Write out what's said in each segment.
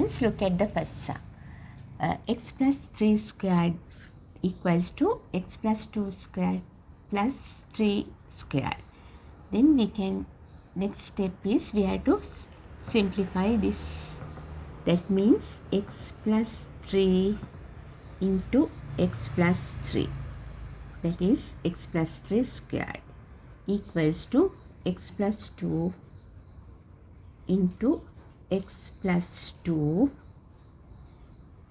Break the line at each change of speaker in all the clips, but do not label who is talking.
Students, look at the first sum. X plus 3 squared equals to x plus 2 squared plus 3 squared. Then we can, next step is we have to simplify this. That means x plus 3 into x plus 3. That is x plus 3 squared equals to x plus 2 into x plus 2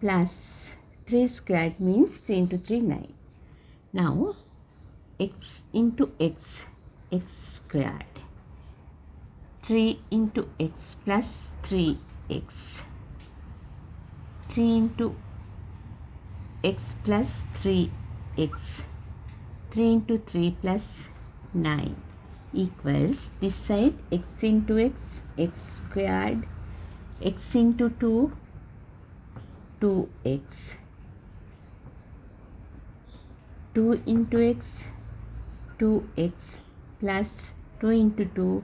plus 3 squared means 3 into 3 9. Now x into x, x squared, 3 into x plus 3x, 3 into x plus 3x, 3 into 3 plus 9 equals this side x into x, x squared, x into 2, 2x, 2 into x, 2x plus 2 into 2,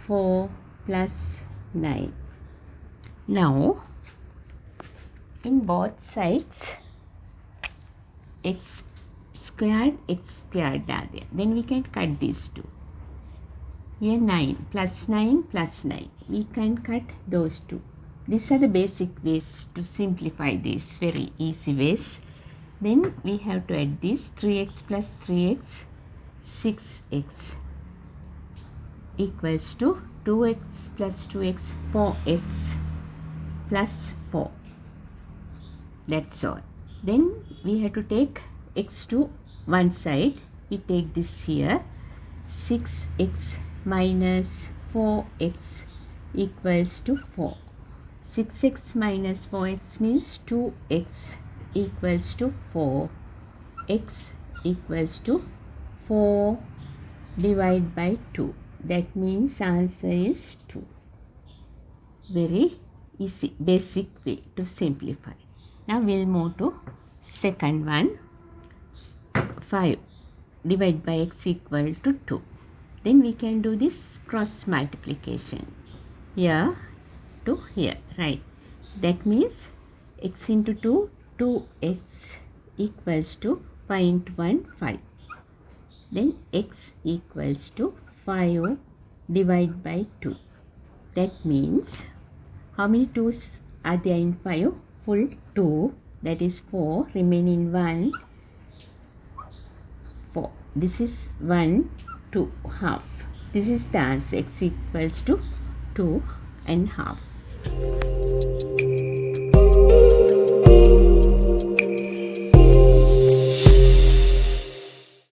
4 plus 9. Now in both sides x squared are there. Then we can cut these two. Here 9 plus 9 plus 9. We can cut those two. These are the basic ways to simplify this, very easy ways. Then we have to add this 3x plus 3x, 6x equals to 2x plus 2x, 4x plus 4. That's all. Then we have to take x to one side. We take this here, 6x minus 4x equals to 4. 6x minus 4x means 2x equals to 4. X equals to 4 divided by 2. That means answer is 2. Very easy, basic way to simplify. Now we'll move to second one. 5 divided by x equal to 2. Then we can do this cross multiplication. Here to here, right? That means x into 2, 2x equals to 5 into 1, 5. Then x equals to 5 divided by 2. That means how many 2's are there in 5? Full 2, that is 4, remaining 1, 4. This is 1, 2, half. This is the answer, x equals to 2 and half.